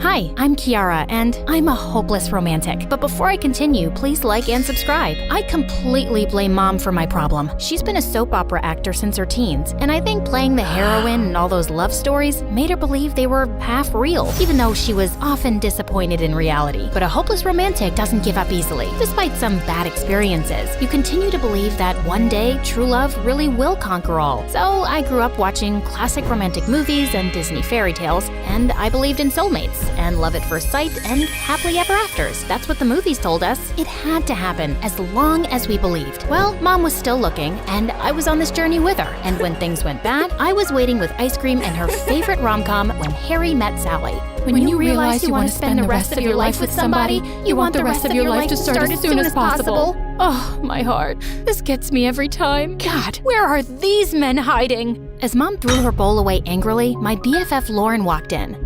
Hi, I'm Kiara, and I'm a hopeless romantic. But before I continue, please like and subscribe. I completely blame Mom for my problem. She's been a soap opera actor since her teens, and I think playing the heroine and all those love stories made her believe they were half real, even though she was often disappointed in reality. But a hopeless romantic doesn't give up easily. Despite some bad experiences, you continue to believe that one day true love really will conquer all. So I grew up watching classic romantic movies and Disney fairy tales, and I believed in soulmates and love at first sight and happily ever afters. That's what the movies told us. It had to happen as long as we believed. Well, Mom was still looking, and I was on this journey with her. And when things went bad, I was waiting with ice cream and her favorite rom-com, When Harry Met Sally. When you realize you want to spend the rest of your life with somebody, you want the rest of your life to start as soon as possible. Oh, my heart. This gets me every time. God, where are these men hiding? As Mom threw her bowl away angrily, my BFF Lauren walked in.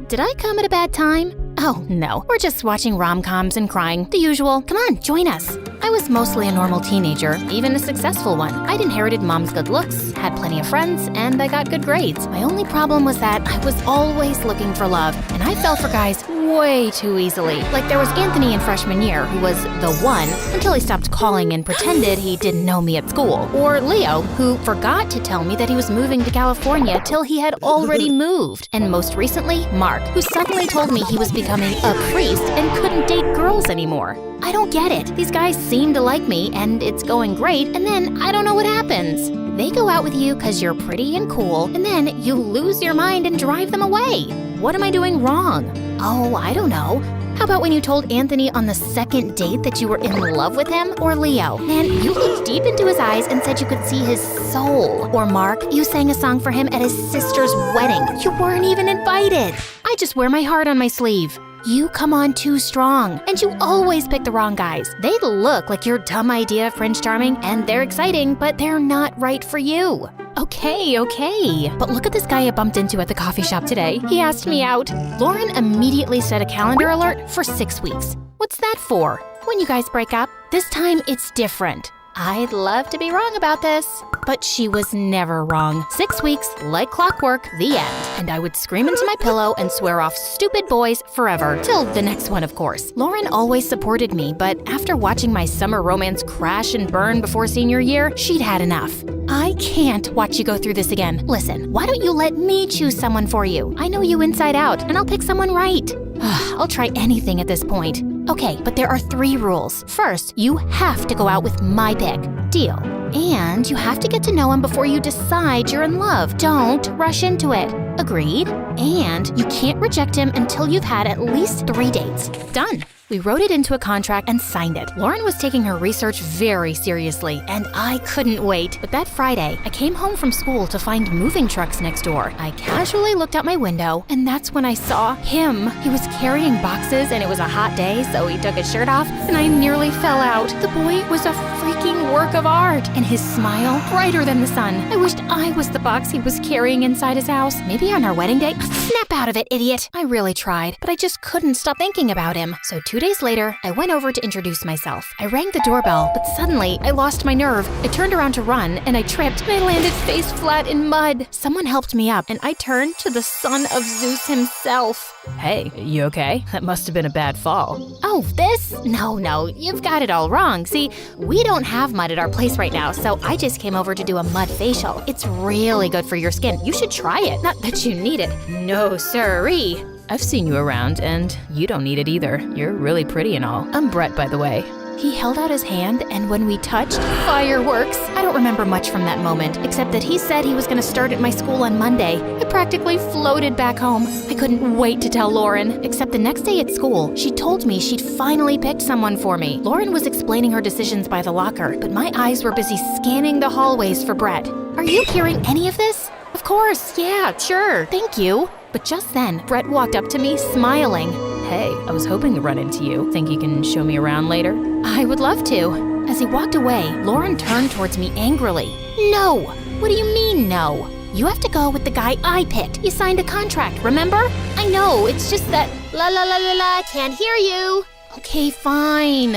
Did I come at a bad time? Oh, no. We're just watching rom-coms and crying. The usual. Come on, join us. I was mostly a normal teenager, even a successful one. I'd inherited Mom's good looks, had plenty of friends, and I got good grades. My only problem was that I was always looking for love, and I fell for guys way too easily. Like there was Anthony in freshman year, who was the one until he stopped calling and pretended he didn't know me at school. Or Leo, who forgot to tell me that he was moving to California till he had already moved. And most recently, Mark, who suddenly told me he was becoming a priest and couldn't date girls anymore. I don't get it. These guys seem to like me, and it's going great, and then I don't know what happens. They go out with you because you're pretty and cool, and then you lose your mind and drive them away. What am I doing wrong? Oh, I don't know. How about when you told Anthony on the second date that you were in love with him? Or Leo, man, you looked deep into his eyes and said you could see his soul. Or Mark, you sang a song for him at his sister's wedding. You weren't even invited. I just wear my heart on my sleeve. You come on too strong, and you always pick the wrong guys. They look like your dumb idea of Prince Charming, and they're exciting, but they're not right for you. Okay, but look at this guy I bumped into at the coffee shop today. He asked me out. Lauren immediately set a calendar alert for 6 weeks. What's that for? When you guys break up? This time it's different. I'd love to be wrong about this, but she was never wrong. 6 weeks, like clockwork, the end. And I would scream into my pillow and swear off stupid boys forever, till the next one, of course. Lauren always supported me, but after watching my summer romance crash and burn before senior year, she'd had enough. I can't watch you go through this again. Listen, why don't you let me choose someone for you? I know you inside out, and I'll pick someone right. I'll try anything at this point. Okay, but there are 3 rules. First, you have to go out with my pick. Deal. And you have to get to know him before you decide you're in love. Don't rush into it. Agreed? And you can't reject him until you've had at least 3 dates. Done. We wrote it into a contract and signed it. Lauren was taking her research very seriously, and I couldn't wait. But that Friday, I came home from school to find moving trucks next door. I casually looked out my window, and that's when I saw him. He was carrying boxes, and it was a hot day, so he took his shirt off, and I nearly fell out. The boy was a freaking work of art, and his smile brighter than the sun. I wished I was the box he was carrying inside his house. Maybe on our wedding day? Snap out of it, idiot. I really tried, but I just couldn't stop thinking about him. So 2 days later, I went over to introduce myself. I rang the doorbell, but suddenly I lost my nerve. I turned around to run, and I tripped, and I landed face flat in mud. Someone helped me up, and I turned to the son of Zeus himself. Hey, you okay? That must have been a bad fall. Oh, this? No, you've got it all wrong. See, we don't have mud at our place right now, so I just came over to do a mud facial. It's really good for your skin. You should try it. Not that you need it. No, sirree. I've seen you around, and you don't need it either. You're really pretty and all. I'm Brett, by the way. He held out his hand, and when we touched, fireworks. I don't remember much from that moment, except that he said he was going to start at my school on Monday. I practically floated back home. I couldn't wait to tell Lauren, except the next day at school, she told me she'd finally picked someone for me. Lauren was explaining her decisions by the locker, but my eyes were busy scanning the hallways for Brett. Are you hearing any of this? Of course, yeah, sure, thank you. But just then, Brett walked up to me, smiling. Hey, I was hoping to run into you. Think you can show me around later? I would love to. As he walked away, Lauren turned towards me angrily. No! What do you mean, no? You have to go with the guy I picked. You signed a contract, remember? I know, it's just that... La, can't hear you. Okay, fine.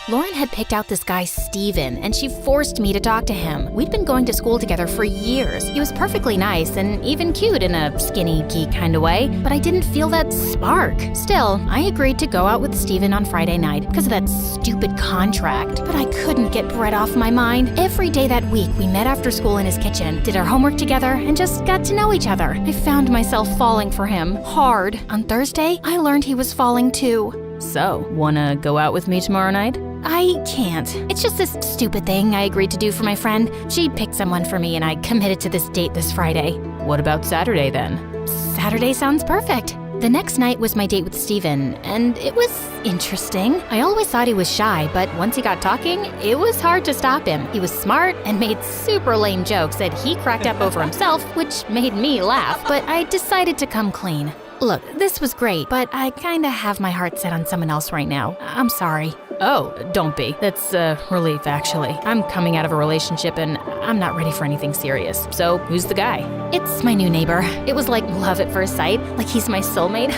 Lauren had picked out this guy, Steven, and she forced me to talk to him. We'd been going to school together for years. He was perfectly nice and even cute in a skinny, geek kind of way, but I didn't feel that spark. Still, I agreed to go out with Steven on Friday night because of that stupid contract, but I couldn't get Brett off my mind. Every day that week, we met after school in his kitchen, did our homework together, and just got to know each other. I found myself falling for him hard. On Thursday, I learned he was falling too. So, wanna go out with me tomorrow night? I can't. It's just this stupid thing I agreed to do for my friend. She picked someone for me and I committed to this date this Friday. What about Saturday then? Saturday sounds perfect. The next night was my date with Steven, and it was interesting. I always thought he was shy, but once he got talking, it was hard to stop him. He was smart and made super lame jokes that he cracked up over himself, which made me laugh, but I decided to come clean. Look, this was great, but I kinda have my heart set on someone else right now. I'm sorry. Oh, don't be. That's a relief, actually. I'm coming out of a relationship and I'm not ready for anything serious. So, who's the guy? It's my new neighbor. It was like love at first sight, like he's my soulmate,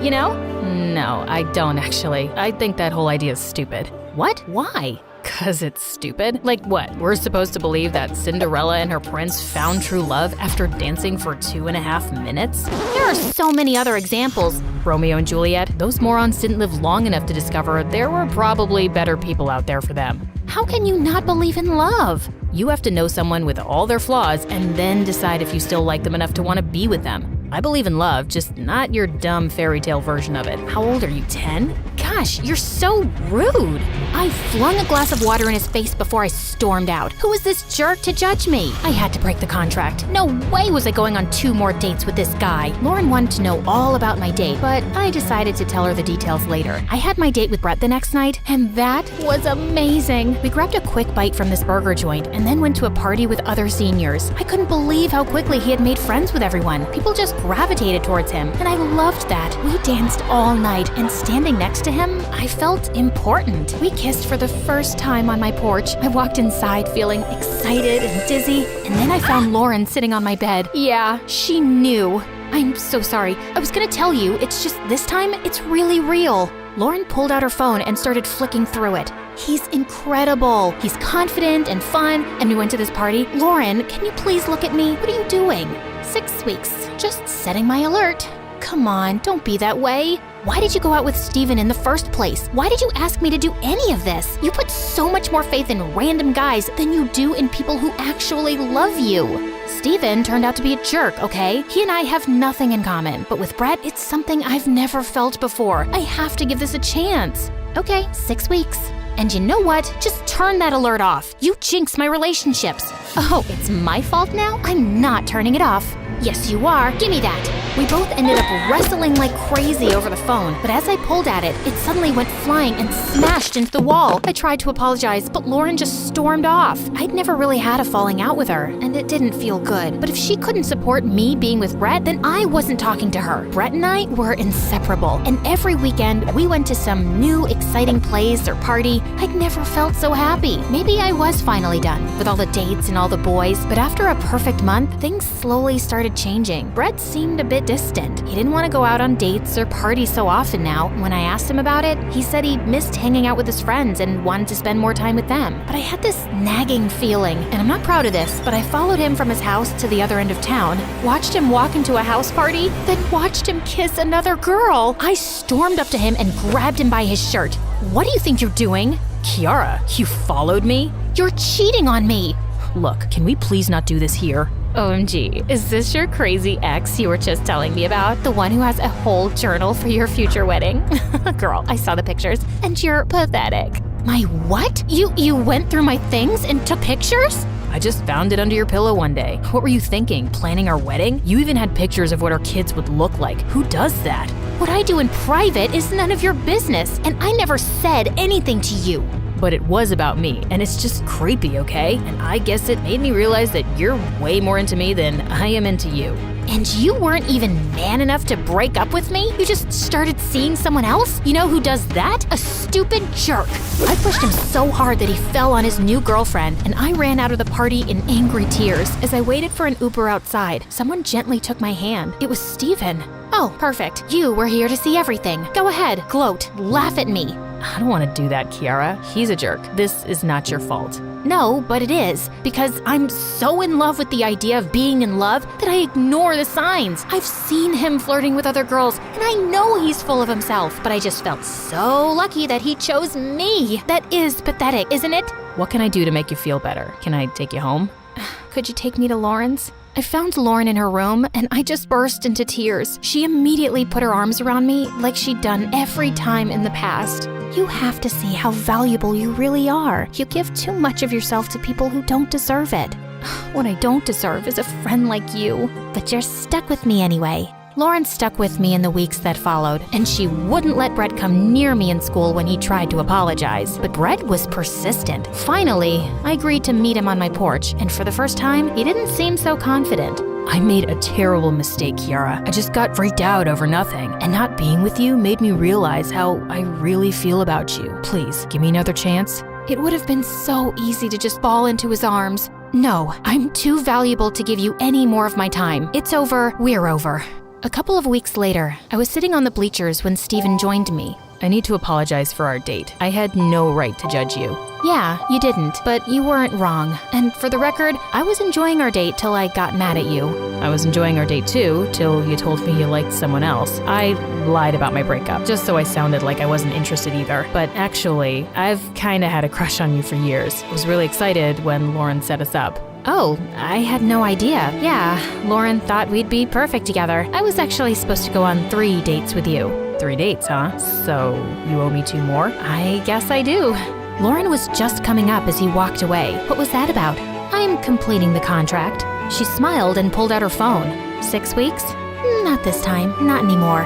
you know? No, I don't actually. I think that whole idea is stupid. What? Why? 'Cause it's stupid? Like what? We're supposed to believe that Cinderella and her prince found true love after dancing for 2.5 minutes? There are so many other examples. Romeo and Juliet? Those morons didn't live long enough to discover there were probably better people out there for them. How can you not believe in love? You have to know someone with all their flaws and then decide if you still like them enough to want to be with them. I believe in love, just not your dumb fairy tale version of it. How old are you, 10? Gosh, you're so rude. I flung a glass of water in his face before I stormed out. Who is this jerk to judge me? I had to break the contract. No way was I going on 2 more dates with this guy. Lauren wanted to know all about my date, but I decided to tell her the details later. I had my date with Brett the next night, and that was amazing. We grabbed a quick bite from this burger joint and then went to a party with other seniors. I couldn't believe how quickly he had made friends with everyone. People just gravitated towards him, and I loved that. We danced all night, and standing next to him, I felt important. We kissed for the first time on my porch. I walked inside feeling excited and dizzy, and then I found Lauren sitting on my bed. Yeah, she knew. I'm so sorry. I was gonna tell you, it's just this time, it's really real. Lauren pulled out her phone and started flicking through it. He's incredible. He's confident and fun, and we went to this party. Lauren, can you please look at me? What are you doing? 6 weeks. Just setting my alert. Come on, don't be that way. Why did you go out with Steven in the first place? Why did you ask me to do any of this? You put so much more faith in random guys than you do in people who actually love you. Steven turned out to be a jerk, okay? He and I have nothing in common, but with Brett, it's something I've never felt before. I have to give this a chance. Okay, 6 weeks. And you know what? Just turn that alert off. You jinx my relationships. Oh, it's my fault now? I'm not turning it off. Yes, you are. Give me that. We both ended up wrestling like crazy over the phone, but as I pulled at it, it suddenly went flying and smashed into the wall. I tried to apologize, but Lauren just stormed off. I'd never really had a falling out with her, and it didn't feel good. But if she couldn't support me being with Brett, then I wasn't talking to her. Brett and I were inseparable, and every weekend we went to some new exciting place or party. I'd never felt so happy. Maybe I was finally done with all the dates and all the boys, but after a perfect month, things slowly started changing. Brett seemed a bit distant. He didn't want to go out on dates or parties so often now. When I asked him about it, he said he missed hanging out with his friends and wanted to spend more time with them. But I had this nagging feeling, and I'm not proud of this, but I followed him from his house to the other end of town, watched him walk into a house party, then watched him kiss another girl. I stormed up to him and grabbed him by his shirt. What do you think you're doing? Kiara, you followed me? You're cheating on me. Look, can we please not do this here? OMG, is this your crazy ex you were just telling me about? The one who has a whole journal for your future wedding? Girl, I saw the pictures, and you're pathetic. My what? You went through my things and took pictures? I just found it under your pillow one day. What were you thinking, planning our wedding? You even had pictures of what our kids would look like. Who does that? What I do in private is none of your business, and I never said anything to you. But it was about me, and it's just creepy, okay? And I guess it made me realize that you're way more into me than I am into you. And you weren't even man enough to break up with me? You just started seeing someone else? You know who does that? A stupid jerk. I pushed him so hard that he fell on his new girlfriend, and I ran out of the party in angry tears. As I waited for an Uber outside, someone gently took my hand. It was Steven. Oh, perfect. You were here to see everything. Go ahead, gloat, laugh at me. I don't want to do that, Kiara. He's a jerk. This is not your fault. No, but it is, because I'm so in love with the idea of being in love that I ignore the signs. I've seen him flirting with other girls, and I know he's full of himself, but I just felt so lucky that he chose me. That is pathetic, isn't it? What can I do to make you feel better? Can I take you home? Could you take me to Lauren's? I found Lauren in her room, and I just burst into tears. She immediately put her arms around me like she'd done every time in the past. You have to see how valuable you really are. You give too much of yourself to people who don't deserve it. What I don't deserve is a friend like you. But you're stuck with me anyway. Lauren stuck with me in the weeks that followed, and she wouldn't let Brett come near me in school when he tried to apologize. But Brett was persistent. Finally, I agreed to meet him on my porch, and for the first time, he didn't seem so confident. I made a terrible mistake, Kiara. I just got freaked out over nothing. And not being with you made me realize how I really feel about you. Please, give me another chance. It would have been so easy to just fall into his arms. No, I'm too valuable to give you any more of my time. It's over, we're over. A couple of weeks later, I was sitting on the bleachers when Steven joined me. I need to apologize for our date. I had no right to judge you. Yeah, you didn't, but you weren't wrong. And for the record, I was enjoying our date till I got mad at you. I was enjoying our date too, till you told me you liked someone else. I lied about my breakup, just so I sounded like I wasn't interested either. But actually, I've kinda had a crush on you for years. I was really excited when Lauren set us up. Oh, I had no idea. Yeah, Lauren thought we'd be perfect together. I was actually supposed to go on 3 dates with you. 3 dates, huh? So you owe me 2 more? I guess I do. Lauren was just coming up as he walked away. What was that about? I'm completing the contract. She smiled and pulled out her phone. 6 weeks? Not this time, not anymore.